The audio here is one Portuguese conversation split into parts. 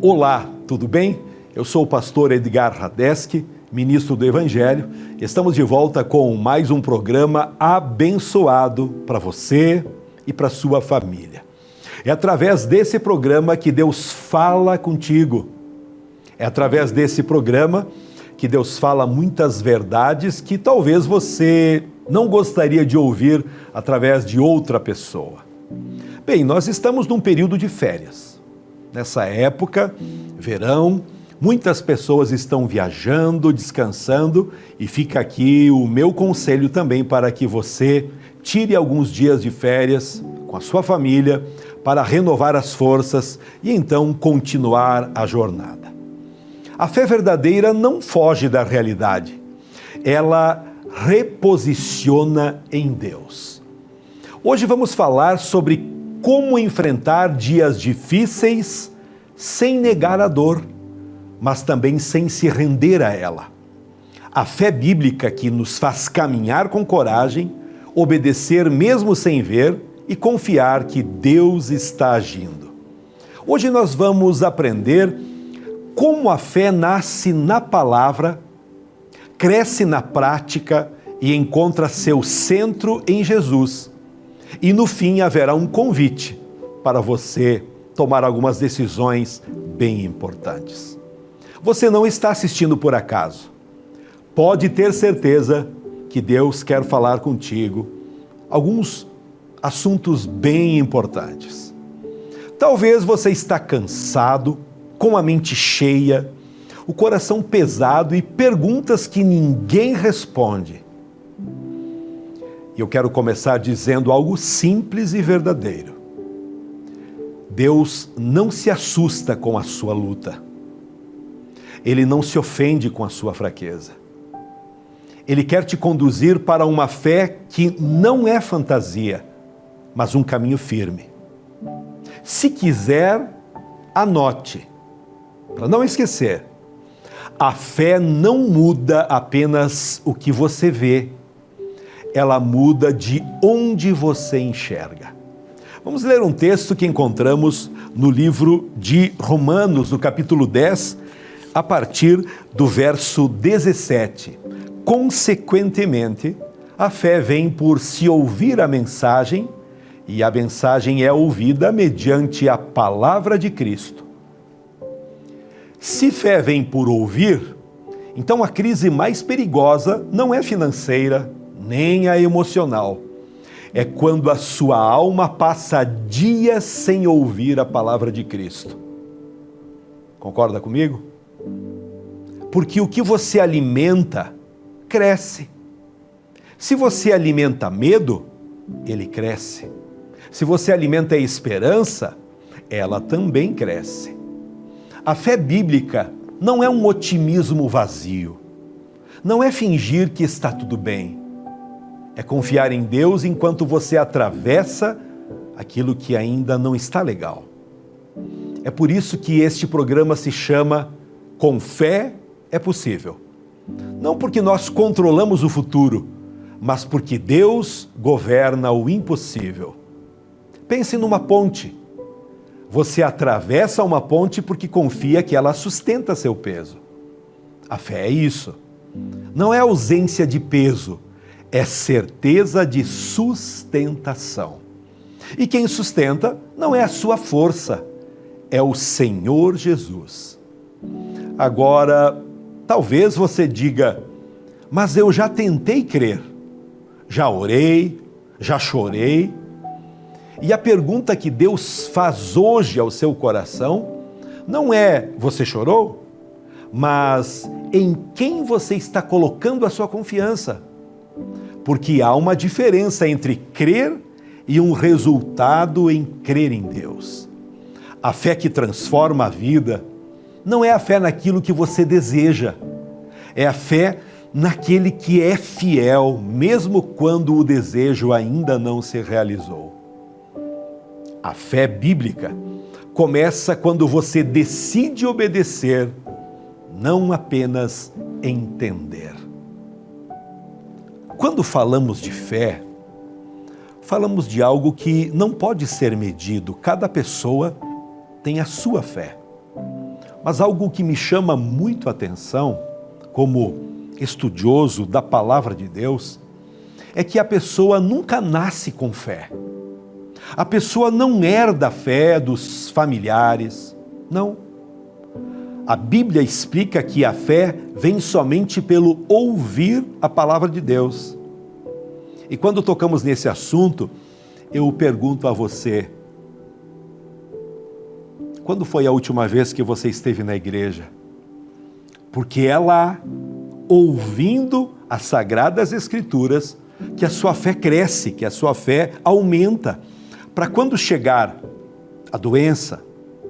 Olá, tudo bem? Eu sou o pastor Edgar Radeski, ministro do Evangelho. Estamos de volta com mais um programa abençoado para você e para sua família. É através desse programa que Deus fala contigo. É através desse programa que Deus fala muitas verdades que talvez você não gostaria de ouvir através de outra pessoa. Bem, nós estamos num período de férias. Nessa época, verão, muitas pessoas estão viajando, descansando e fica aqui o meu conselho também para que você tire alguns dias de férias com a sua família para renovar as forças e então continuar a jornada. A fé verdadeira não foge da realidade, ela reposiciona em Deus. Hoje vamos falar sobre como enfrentar dias difíceis sem negar a dor, mas também sem se render a ela. A fé bíblica que nos faz caminhar com coragem, obedecer mesmo sem ver e confiar que Deus está agindo. Hoje nós vamos aprender como a fé nasce na palavra, cresce na prática e encontra seu centro em Jesus. E no fim haverá um convite para você tomar algumas decisões bem importantes. Você não está assistindo por acaso. Pode ter certeza que Deus quer falar contigo alguns assuntos bem importantes. Talvez você está cansado, com a mente cheia, o coração pesado e perguntas que ninguém responde. E eu quero começar dizendo algo simples e verdadeiro. Deus não se assusta com a sua luta. Ele não se ofende com a sua fraqueza. Ele quer te conduzir para uma fé que não é fantasia, mas um caminho firme. Se quiser, anote, para não esquecer. A fé não muda apenas o que você vê, ela muda de onde você enxerga. Vamos ler um texto que encontramos no livro de Romanos, no capítulo 10, a partir do verso 17. Consequentemente, a fé vem por se ouvir a mensagem, e a mensagem é ouvida mediante a palavra de Cristo. Se fé vem por ouvir, então a crise mais perigosa não é financeira, nem a emocional. É quando a sua alma passa dias sem ouvir a palavra de Cristo. Concorda comigo? Porque o que você alimenta, cresce. Se você alimenta medo, ele cresce. Se você alimenta a esperança, ela também cresce. A fé bíblica não é um otimismo vazio. Não é fingir que está tudo bem. É confiar em Deus enquanto você atravessa aquilo que ainda não está legal. É por isso que este programa se chama Com Fé é Possível. Não porque nós controlamos o futuro, mas porque Deus governa o impossível. Pense numa ponte. Você atravessa uma ponte porque confia que ela sustenta seu peso. A fé é isso. Não é ausência de peso, é certeza de sustentação. E quem sustenta não é a sua força, é o Senhor Jesus. Agora, talvez você diga, mas eu já tentei crer, já orei, já chorei. E a pergunta que Deus faz hoje ao seu coração não é, você chorou? Mas em quem você está colocando a sua confiança? Porque há uma diferença entre crer e um resultado em crer em Deus. A fé que transforma a vida não é a fé naquilo que você deseja, é a fé naquele que é fiel, mesmo quando o desejo ainda não se realizou. A fé bíblica começa quando você decide obedecer, não apenas entender. Quando falamos de fé, falamos de algo que não pode ser medido. Cada pessoa tem a sua fé. Mas algo que me chama muito a atenção, como estudioso da palavra de Deus, é que a pessoa nunca nasce com fé. A pessoa não herda a fé dos familiares, não. A Bíblia explica que a fé vem somente pelo ouvir a palavra de Deus. E quando tocamos nesse assunto, eu pergunto a você, quando foi a última vez que você esteve na igreja? Porque é lá, ouvindo as Sagradas Escrituras, que a sua fé cresce, que a sua fé aumenta, para quando chegar a doença,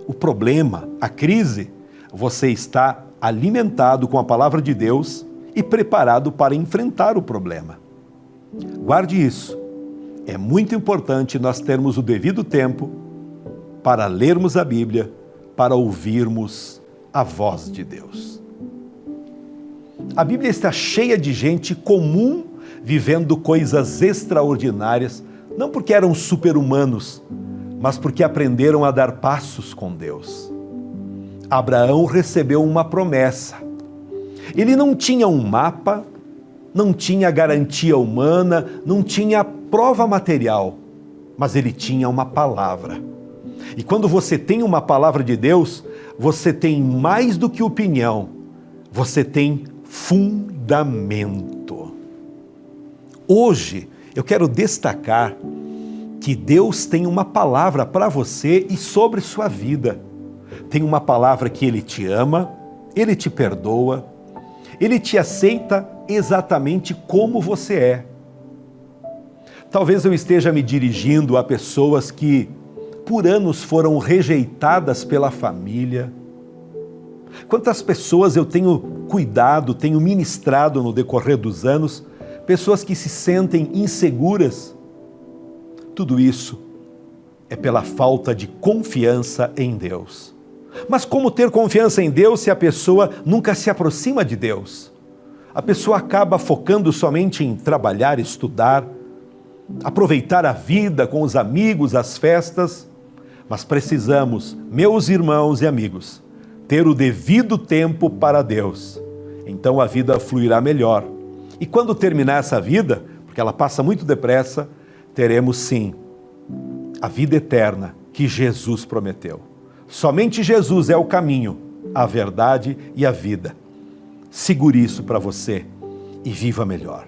o problema, a crise, você está alimentado com a palavra de Deus e preparado para enfrentar o problema. Guarde isso. É muito importante nós termos o devido tempo para lermos a Bíblia, para ouvirmos a voz de Deus. A Bíblia está cheia de gente comum vivendo coisas extraordinárias, não porque eram super-humanos, mas porque aprenderam a dar passos com Deus. Abraão recebeu uma promessa. Ele não tinha um mapa, não tinha garantia humana, não tinha prova material, mas ele tinha uma palavra. E quando você tem uma palavra de Deus, você tem mais do que opinião, você tem fundamento. Hoje, eu quero destacar que Deus tem uma palavra para você e sobre sua vida. Tem uma palavra que Ele te ama, Ele te perdoa, Ele te aceita exatamente como você é. Talvez eu esteja me dirigindo a pessoas que por anos foram rejeitadas pela família. Quantas pessoas eu tenho cuidado, tenho ministrado no decorrer dos anos, pessoas que se sentem inseguras. Tudo isso é pela falta de confiança em Deus. Mas como ter confiança em Deus se a pessoa nunca se aproxima de Deus? A pessoa acaba focando somente em trabalhar, estudar, aproveitar a vida com os amigos, as festas. Mas precisamos, meus irmãos e amigos, ter o devido tempo para Deus. Então a vida fluirá melhor. E quando terminar essa vida, porque ela passa muito depressa, teremos sim a vida eterna que Jesus prometeu. Somente Jesus é o caminho, a verdade e a vida. Segure isso para você e viva melhor.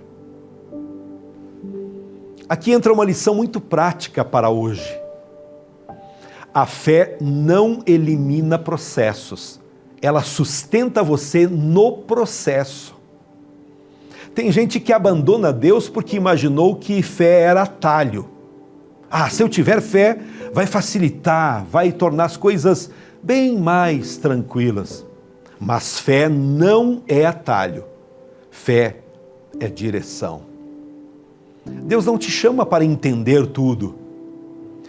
Aqui entra uma lição muito prática para hoje. A fé não elimina processos, ela sustenta você no processo. Tem gente que abandona Deus porque imaginou que fé era atalho. Se eu tiver fé, vai facilitar, vai tornar as coisas bem mais tranquilas. Mas fé não é atalho, fé é direção. Deus não te chama para entender tudo,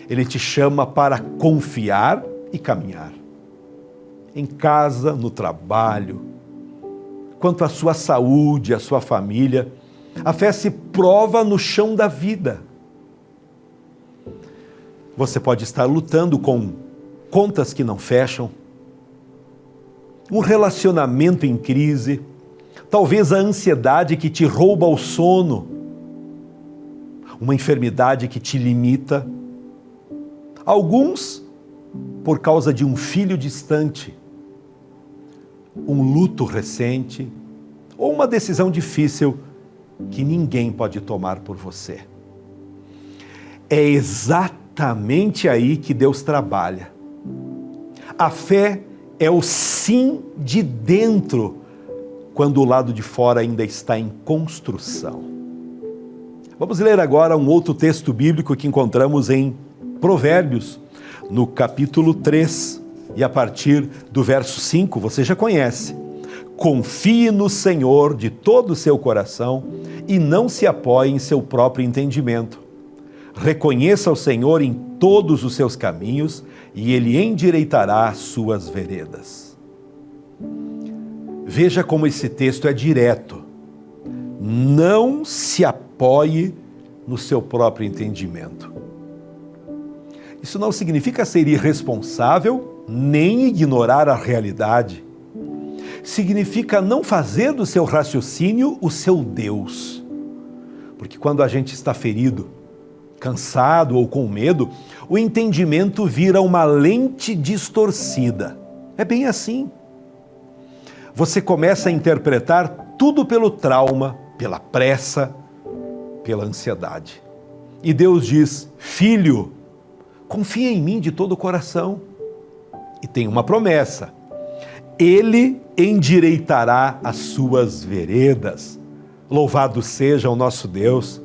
Ele te chama para confiar e caminhar. Em casa, no trabalho, quanto à sua saúde, à sua família, a fé se prova no chão da vida. Você pode estar lutando com contas que não fecham, um relacionamento em crise, talvez a ansiedade que te rouba o sono, uma enfermidade que te limita. Alguns, por causa de um filho distante, um luto recente, ou uma decisão difícil que ninguém pode tomar por você. É exatamente aí que Deus trabalha. A fé é o sim de dentro, quando o lado de fora ainda está em construção. Vamos ler agora um outro texto bíblico que encontramos em Provérbios, no capítulo 3, e a partir do verso 5, você já conhece. Confie no Senhor de todo o seu coração e não se apoie em seu próprio entendimento. Reconheça o Senhor em todos os seus caminhos e Ele endireitará as suas veredas. Veja como esse texto é direto. Não se apoie no seu próprio entendimento. Isso não significa ser irresponsável nem ignorar a realidade. Significa não fazer do seu raciocínio o seu Deus. Porque quando a gente está ferido, cansado ou com medo, o entendimento vira uma lente distorcida. É bem assim. Você começa a interpretar tudo pelo trauma, pela pressa, pela ansiedade. E Deus diz: filho, confia em mim de todo o coração. E tem uma promessa: Ele endireitará as suas veredas. Louvado seja o nosso Deus.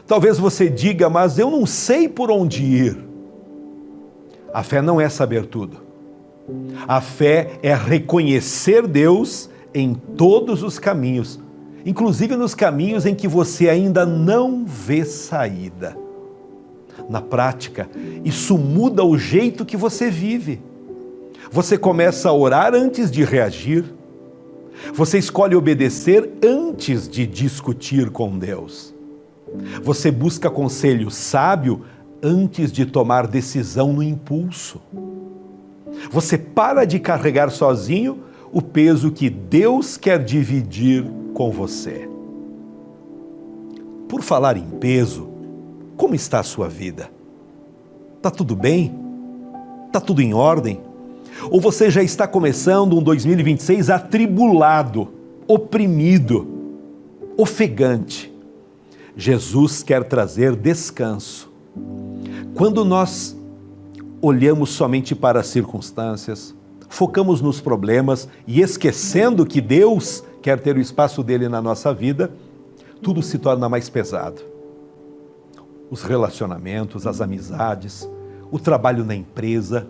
Talvez você diga: mas eu não sei por onde ir. A fé não é saber tudo. A fé é reconhecer Deus em todos os caminhos, inclusive nos caminhos em que você ainda não vê saída. Na prática, isso muda o jeito que você vive. Você começa a orar antes de reagir. Você escolhe obedecer antes de discutir com Deus. Você busca conselho sábio antes de tomar decisão no impulso. Você para de carregar sozinho o peso que Deus quer dividir com você. Por falar em peso, como está a sua vida? Está tudo bem? Está tudo em ordem? Ou você já está começando um 2026 atribulado, oprimido, ofegante? Jesus quer trazer descanso. Quando nós olhamos somente para as circunstâncias, focamos nos problemas e esquecendo que Deus quer ter o espaço dele na nossa vida, tudo se torna mais pesado. Os relacionamentos, as amizades, o trabalho na empresa,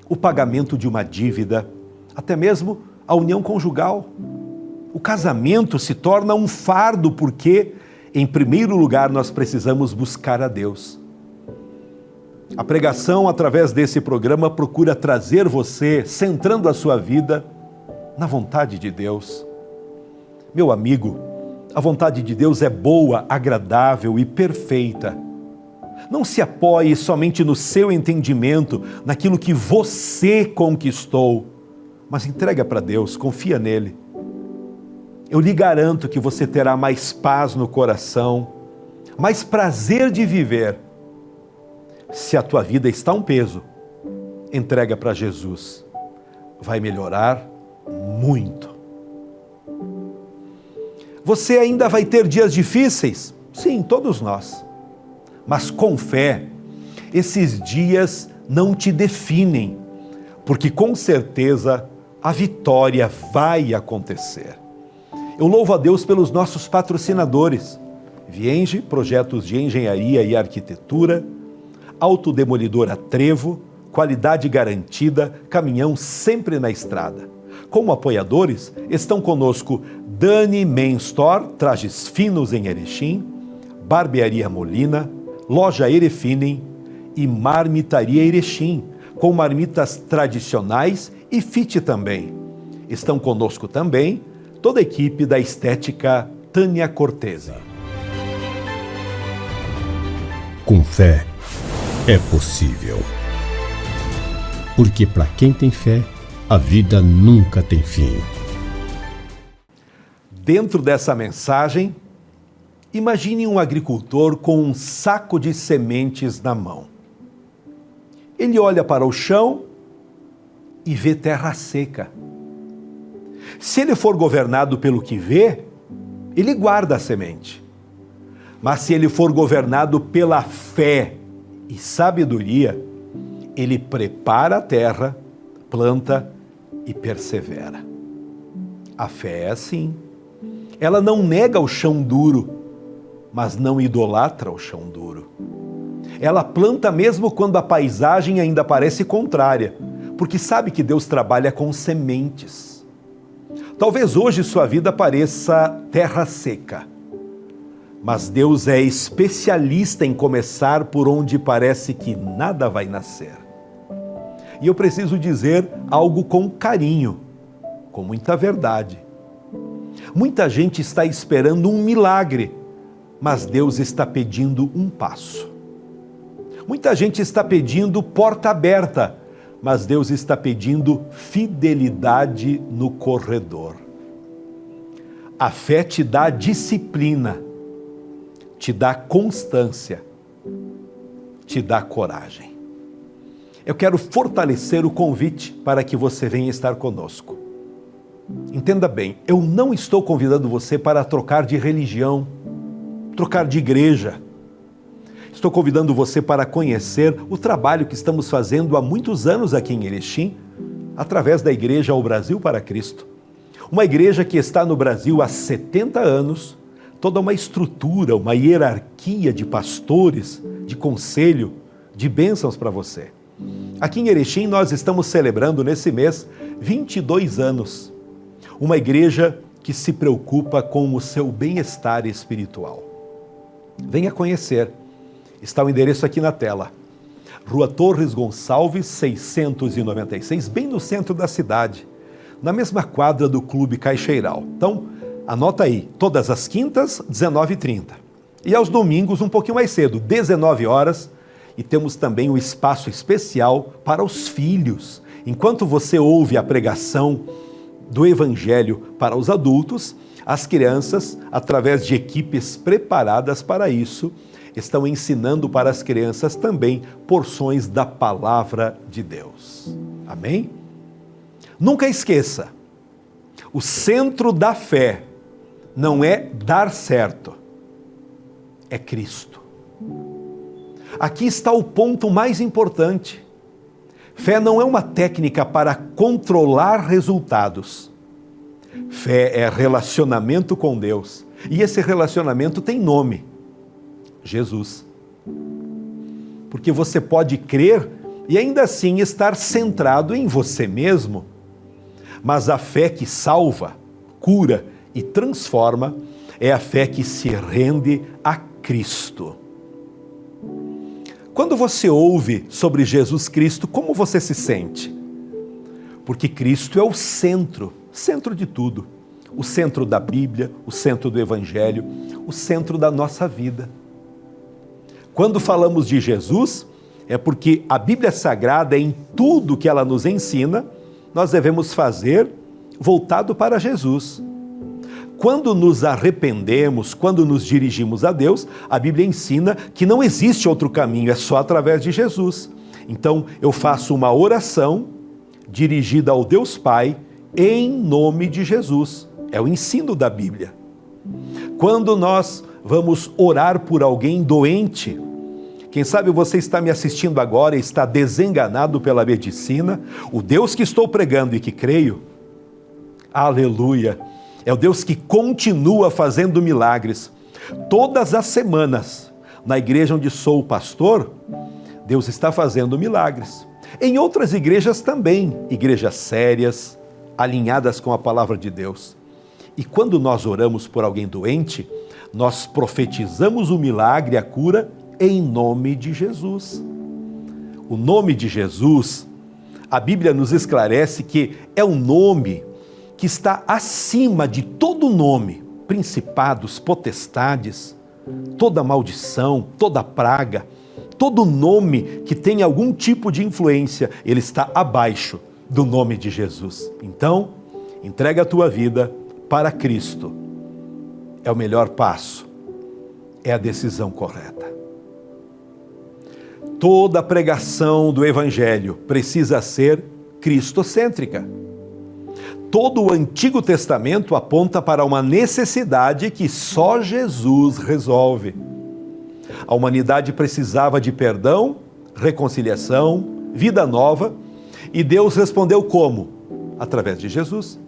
o pagamento de uma dívida, até mesmo a união conjugal. O casamento se torna um fardo porque, em primeiro lugar, nós precisamos buscar a Deus. A pregação, através desse programa, procura trazer você, centrando a sua vida na vontade de Deus. Meu amigo, a vontade de Deus é boa, agradável e perfeita. Não se apoie somente no seu entendimento, naquilo que você conquistou, mas entrega para Deus, confia nele. Eu lhe garanto que você terá mais paz no coração, mais prazer de viver. Se a tua vida está um peso, entrega para Jesus. Vai melhorar muito. Você ainda vai ter dias difíceis? Sim, todos nós. Mas com fé, esses dias não te definem, porque com certeza a vitória vai acontecer. Eu louvo a Deus pelos nossos patrocinadores: Vienge, projetos de engenharia e arquitetura; Autodemolidora Trevo, qualidade garantida, caminhão sempre na estrada. Como apoiadores, estão conosco Dani Men Store, trajes finos em Erechim; Barbearia Molina; Loja Erefinem e Marmitaria Erechim, com marmitas tradicionais e fit também. Estão conosco também toda a equipe da Estética Tânia Cortese. Com fé é possível. Porque para quem tem fé, a vida nunca tem fim. Dentro dessa mensagem, imagine um agricultor com um saco de sementes na mão. Ele olha para o chão e vê terra seca. Se ele for governado pelo que vê, ele guarda a semente. Mas se ele for governado pela fé e sabedoria, ele prepara a terra, planta e persevera. A fé é assim. Ela não nega o chão duro, mas não idolatra o chão duro. Ela planta mesmo quando a paisagem ainda parece contrária, porque sabe que Deus trabalha com sementes. Talvez hoje sua vida pareça terra seca, mas Deus é especialista em começar por onde parece que nada vai nascer. E eu preciso dizer algo com carinho, com muita verdade. Muita gente está esperando um milagre, mas Deus está pedindo um passo. Muita gente está pedindo porta aberta, mas Deus está pedindo fidelidade no corredor. A fé te dá disciplina, te dá constância, te dá coragem. Eu quero fortalecer o convite para que você venha estar conosco. Entenda bem, eu não estou convidando você para trocar de religião, trocar de igreja. Estou convidando você para conhecer o trabalho que estamos fazendo há muitos anos aqui em Erechim, através da Igreja ao Brasil para Cristo. Uma igreja que está no Brasil há 70 anos, toda uma estrutura, uma hierarquia de pastores, de conselho, de bênçãos para você. Aqui em Erechim nós estamos celebrando nesse mês 22 anos. Uma igreja que se preocupa com o seu bem-estar espiritual. Venha conhecer. Está o endereço aqui na tela. Rua Torres Gonçalves, 696, bem no centro da cidade, na mesma quadra do Clube Caixeiral. Então, anota aí, todas as quintas, 19h30. E aos domingos, um pouquinho mais cedo, 19 horas, e temos também um espaço especial para os filhos. Enquanto você ouve a pregação do Evangelho para os adultos, as crianças, através de equipes preparadas para isso, estão ensinando para as crianças também porções da palavra de Deus. Amém? Nunca esqueça, o centro da fé não é dar certo, é Cristo. Aqui está o ponto mais importante. Fé não é uma técnica para controlar resultados. Fé é relacionamento com Deus. E esse relacionamento tem nome: Jesus. Porque você pode crer e ainda assim estar centrado em você mesmo. Mas a fé que salva, cura e transforma é a fé que se rende a Cristo. Quando você ouve sobre Jesus Cristo, como você se sente? Porque Cristo é o centro de tudo. O centro da Bíblia, o centro do Evangelho, o centro da nossa vida. Quando falamos de Jesus, é porque a Bíblia Sagrada, em tudo que ela nos ensina, nós devemos fazer voltado para Jesus. Quando nos arrependemos, quando nos dirigimos a Deus, a Bíblia ensina que não existe outro caminho, é só através de Jesus. Então, eu faço uma oração dirigida ao Deus Pai em nome de Jesus. É o ensino da Bíblia. Quando nós vamos orar por alguém doente, quem sabe você está me assistindo agora e está desenganado pela medicina, o Deus que estou pregando e que creio, aleluia, é o Deus que continua fazendo milagres. Todas as semanas, na igreja onde sou pastor, Deus está fazendo milagres. Em outras igrejas também, igrejas sérias, alinhadas com a palavra de Deus. E quando nós oramos por alguém doente, nós profetizamos o milagre, a cura, em nome de Jesus. O nome de Jesus, a Bíblia nos esclarece que é um nome que está acima de todo nome, principados, potestades, toda maldição, toda praga, todo nome que tem algum tipo de influência, ele está abaixo do nome de Jesus. Então, entrega a tua vida para Cristo. É o melhor passo, é a decisão correta. Toda pregação do Evangelho precisa ser cristocêntrica. Todo o Antigo Testamento aponta para uma necessidade que só Jesus resolve. A humanidade precisava de perdão, reconciliação, vida nova, e Deus respondeu como? Através de Jesus.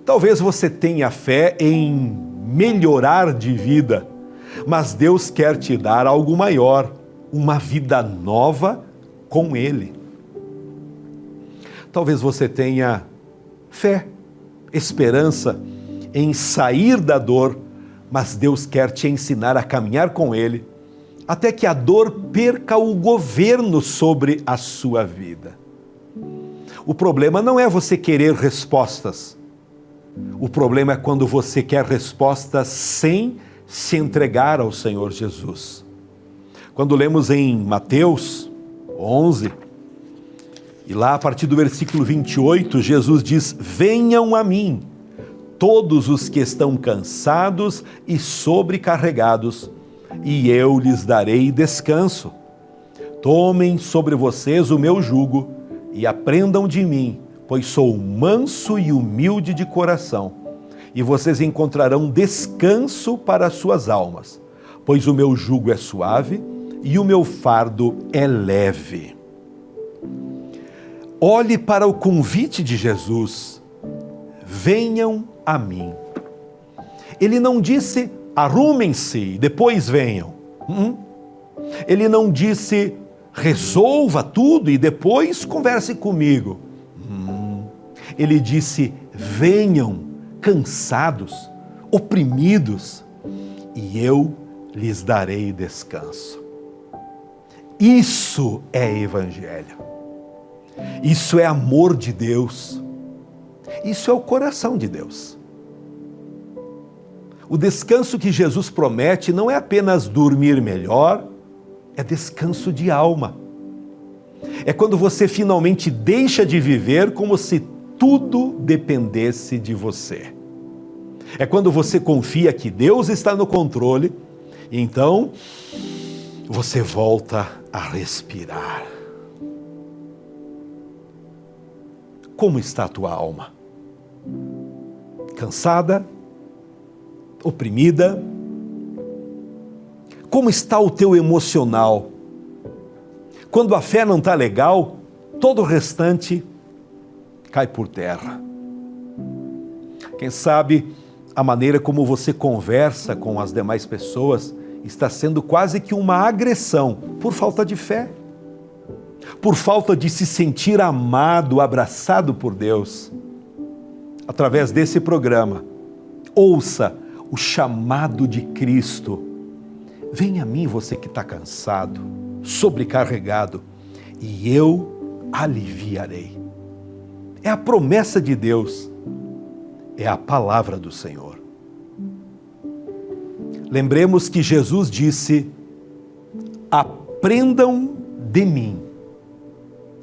Talvez você tenha fé em melhorar de vida, mas Deus quer te dar algo maior, uma vida nova com Ele. Talvez você tenha fé, esperança em sair da dor, mas Deus quer te ensinar a caminhar com Ele, até que a dor perca o governo sobre a sua vida. O problema não é você querer respostas. O problema é quando você quer respostas sem se entregar ao Senhor Jesus. Quando lemos em Mateus 11, E lá, a partir do versículo 28, Jesus diz: venham a mim, todos os que estão cansados e sobrecarregados, e eu lhes darei descanso. Tomem sobre vocês o meu jugo e aprendam de mim, pois sou manso e humilde de coração, e vocês encontrarão descanso para as suas almas, pois o meu jugo é suave e o meu fardo é leve. Olhe para o convite de Jesus: venham a mim. Ele não disse arrumem-se e depois venham. Ele não disse resolva tudo e depois converse comigo. Ele disse venham cansados, oprimidos, e eu lhes darei descanso. Isso é evangelho. Isso é amor de Deus. Isso é o coração de Deus. O descanso que Jesus promete não é apenas dormir melhor, é descanso de alma. É quando você finalmente deixa de viver como se tudo dependesse de você. É quando você confia que Deus está no controle, e então você volta a respirar. Como está a tua alma? Cansada? Oprimida? Como está o teu emocional? Quando a fé não está legal, todo o restante cai por terra. Quem sabe a maneira como você conversa com as demais pessoas está sendo quase que uma agressão por falta de fé, por falta de se sentir amado, abraçado por Deus. Através desse programa, ouça o chamado de Cristo. Venha a mim, você que está cansado, sobrecarregado, e eu aliviarei. É a promessa de Deus, é a palavra do Senhor. Lembremos que Jesus disse: aprendam de mim.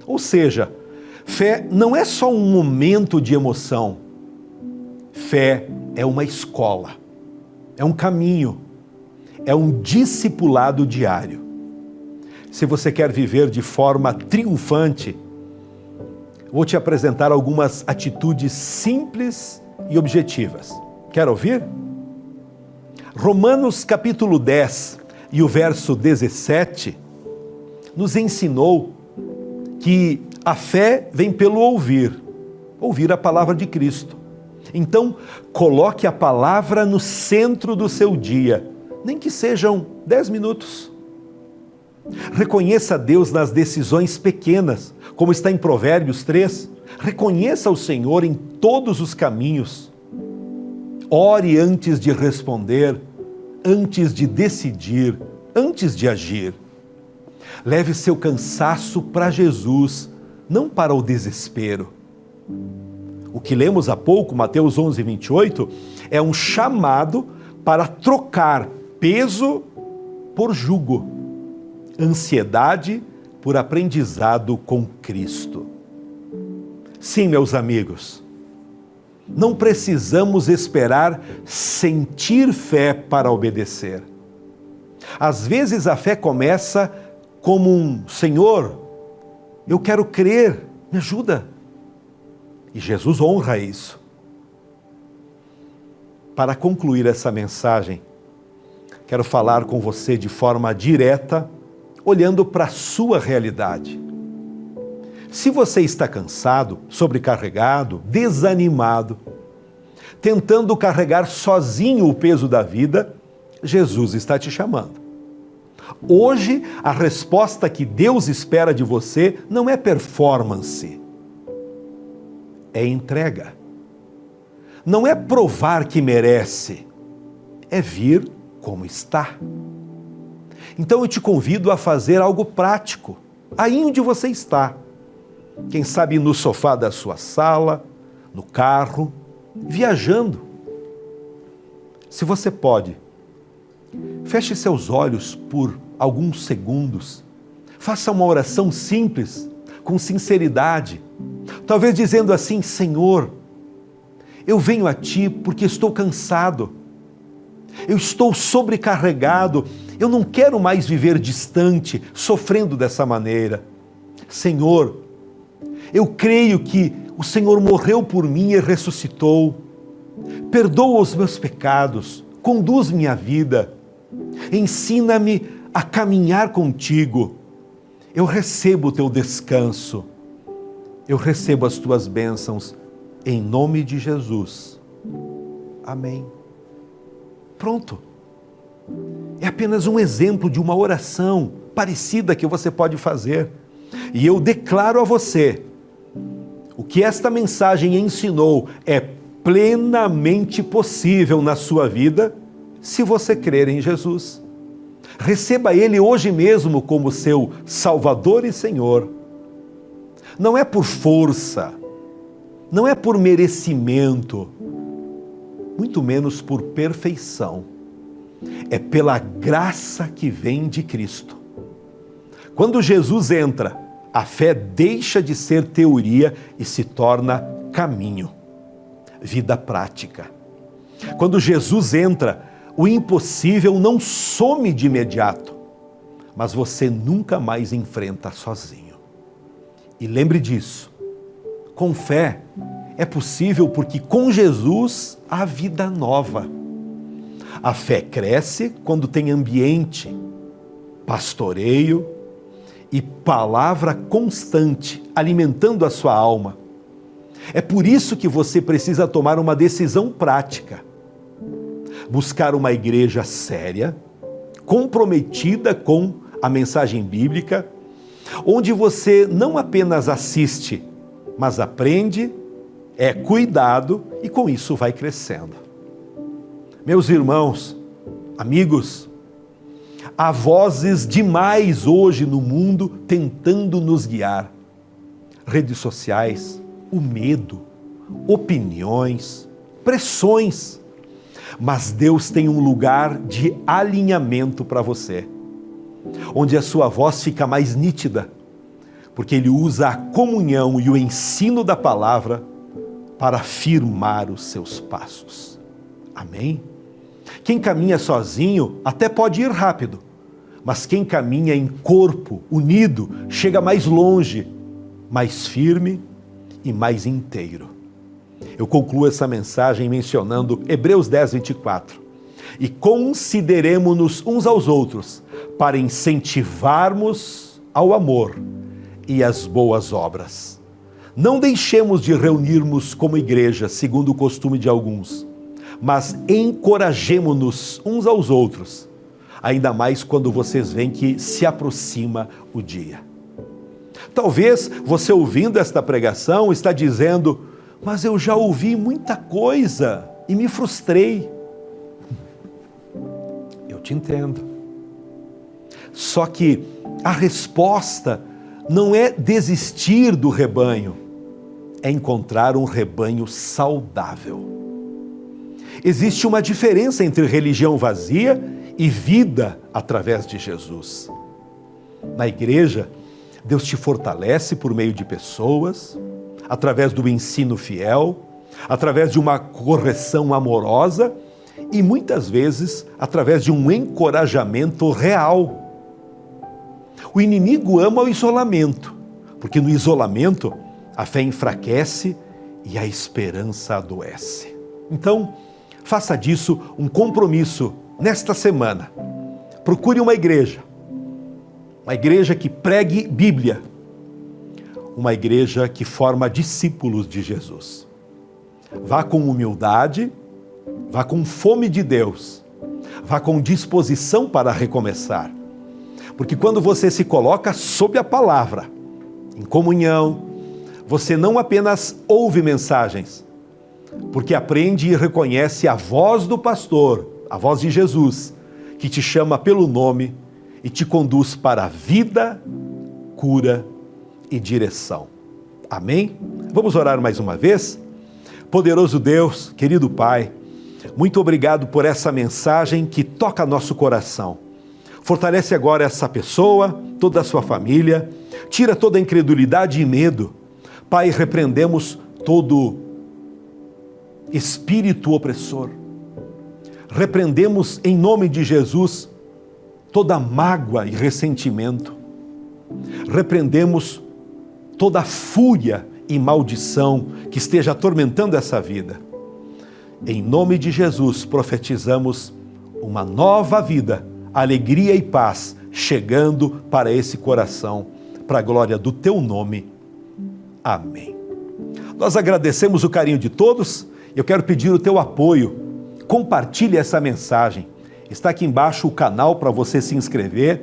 Ou seja, fé não é só um momento de emoção. Fé é uma escola, é um caminho, é um discipulado diário. Se você quer viver de forma triunfante, vou te apresentar algumas atitudes simples e objetivas. Quer ouvir? Romanos capítulo 10 e o verso 17 nos ensinou que a fé vem pelo ouvir a palavra de Cristo. Então, coloque a palavra no centro do seu dia, nem que sejam 10 minutos. Reconheça Deus nas decisões pequenas, como está em Provérbios 3. Reconheça o Senhor em todos os caminhos. Ore antes de responder, antes de decidir, antes de agir. Leve seu cansaço para Jesus, não para o desespero. O que lemos há pouco, Mateus 11, 28, é um chamado para trocar peso por jugo, ansiedade por aprendizado com Cristo. Sim, meus amigos, não precisamos esperar sentir fé para obedecer. Às vezes a fé começa como um: Senhor, eu quero crer, me ajuda. E Jesus honra isso. Para concluir essa mensagem, quero falar com você de forma direta, olhando para a sua realidade. Se você está cansado, sobrecarregado, desanimado, tentando carregar sozinho o peso da vida, Jesus está te chamando. Hoje, a resposta que Deus espera de você não é performance, é entrega. Não é provar que merece, é vir como está. Então eu te convido a fazer algo prático, aí onde você está. Quem sabe no sofá da sua sala, no carro, viajando. Se você pode, feche seus olhos por alguns segundos. Faça uma oração simples, com sinceridade, talvez dizendo assim: Senhor, eu venho a Ti porque estou cansado, eu estou sobrecarregado, eu não quero mais viver distante, sofrendo dessa maneira. Senhor, eu creio que o Senhor morreu por mim e ressuscitou. Perdoa os meus pecados, conduz minha vida, ensina-me a caminhar contigo. Eu recebo o teu descanso, eu recebo as tuas bênçãos, em nome de Jesus. Amém. Pronto. É apenas um exemplo de uma oração parecida que você pode fazer. E eu declaro a você, o que esta mensagem ensinou é plenamente possível na sua vida, se você crer em Jesus. Receba Ele hoje mesmo como seu Salvador e Senhor. Não é por força, não é por merecimento, muito menos por perfeição. É pela graça que vem de Cristo. Quando Jesus entra, a fé deixa de ser teoria e se torna caminho, vida prática. Quando Jesus entra, o impossível não some de imediato, mas você nunca mais enfrenta sozinho. E lembre disso, com fé é possível porque com Jesus há vida nova. A fé cresce quando tem ambiente, pastoreio e palavra constante alimentando a sua alma. É por isso que você precisa tomar uma decisão prática. Buscar uma igreja séria, comprometida com a mensagem bíblica, onde você não apenas assiste, mas aprende, é cuidado e com isso vai crescendo. Meus irmãos, amigos, há vozes demais hoje no mundo tentando nos guiar. Redes sociais, o medo, opiniões, pressões. Mas Deus tem um lugar de alinhamento para você, onde a sua voz fica mais nítida, porque Ele usa a comunhão e o ensino da palavra para firmar os seus passos. Amém? Quem caminha sozinho até pode ir rápido, mas quem caminha em corpo, unido, chega mais longe, mais firme e mais inteiro. Eu concluo essa mensagem mencionando Hebreus 10, 24. E consideremo-nos uns aos outros para incentivarmos ao amor e às boas obras. Não deixemos de reunirmos como igreja, segundo o costume de alguns, mas encorajemo-nos uns aos outros, ainda mais quando vocês veem que se aproxima o dia. Talvez você ouvindo esta pregação está dizendo: mas eu já ouvi muita coisa e me frustrei. Eu te entendo. Só que a resposta não é desistir do rebanho, é encontrar um rebanho saudável. Existe uma diferença entre religião vazia e vida através de Jesus. Na igreja, Deus te fortalece por meio de pessoas, através do ensino fiel, através de uma correção amorosa e muitas vezes através de um encorajamento real. O inimigo ama o isolamento, porque no isolamento a fé enfraquece e a esperança adoece. Então, faça disso um compromisso nesta semana. Procure uma igreja que pregue Bíblia, uma igreja que forma discípulos de Jesus. Vá com humildade, vá com fome de Deus, vá com disposição para recomeçar. Porque quando você se coloca sob a palavra, em comunhão, você não apenas ouve mensagens, porque aprende e reconhece a voz do pastor, a voz de Jesus, que te chama pelo nome e te conduz para a vida, cura e direção. Amém? Vamos orar mais uma vez? Poderoso Deus, querido Pai, muito obrigado por essa mensagem que toca nosso coração. Fortalece agora essa pessoa, toda a sua família, Tira toda a incredulidade e medo. Pai, repreendemos todo espírito opressor. Repreendemos em nome de Jesus toda mágoa e ressentimento. Repreendemos toda fúria e maldição que esteja atormentando essa vida. Em nome de Jesus, profetizamos uma nova vida, alegria e paz chegando para esse coração, para a glória do teu nome. Amém. Nós agradecemos o carinho de todos. Eu quero pedir o teu apoio. Compartilhe essa mensagem. Está aqui embaixo o canal para você se inscrever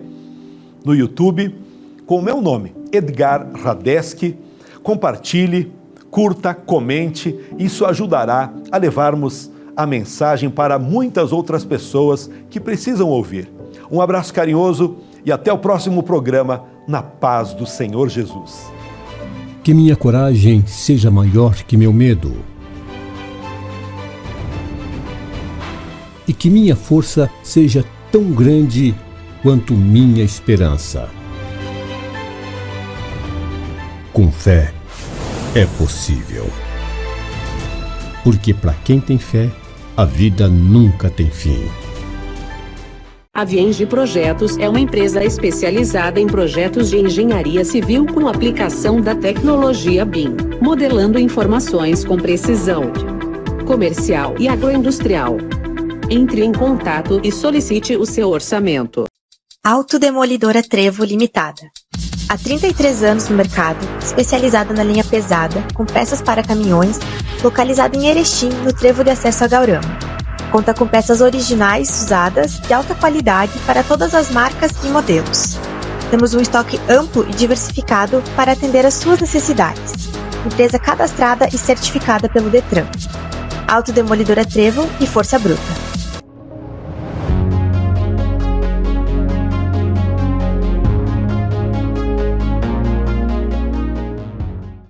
no YouTube com o meu nome, Edgar Radeski. Compartilhe, curta, comente. Isso ajudará a levarmos a mensagem para muitas outras pessoas que precisam ouvir. Um abraço carinhoso e até o próximo programa, na paz do Senhor Jesus. Que minha coragem seja maior que meu medo. E que minha força seja tão grande quanto minha esperança. Com fé é possível. Porque para quem tem fé, a vida nunca tem fim. A Vienge Projetos é uma empresa especializada em projetos de engenharia civil com aplicação da tecnologia BIM, modelando informações com precisão. Comercial e agroindustrial. Entre em contato e solicite o seu orçamento. Autodemolidora Trevo Limitada. Há 33 anos no mercado, especializada na linha pesada, com peças para caminhões, localizada em Erechim, no trevo de acesso a Gaurama. Conta com peças originais, usadas, de alta qualidade para todas as marcas e modelos. Temos um estoque amplo e diversificado para atender às suas necessidades. Empresa cadastrada e certificada pelo Detran. Autodemolidora Trevo e Força Bruta.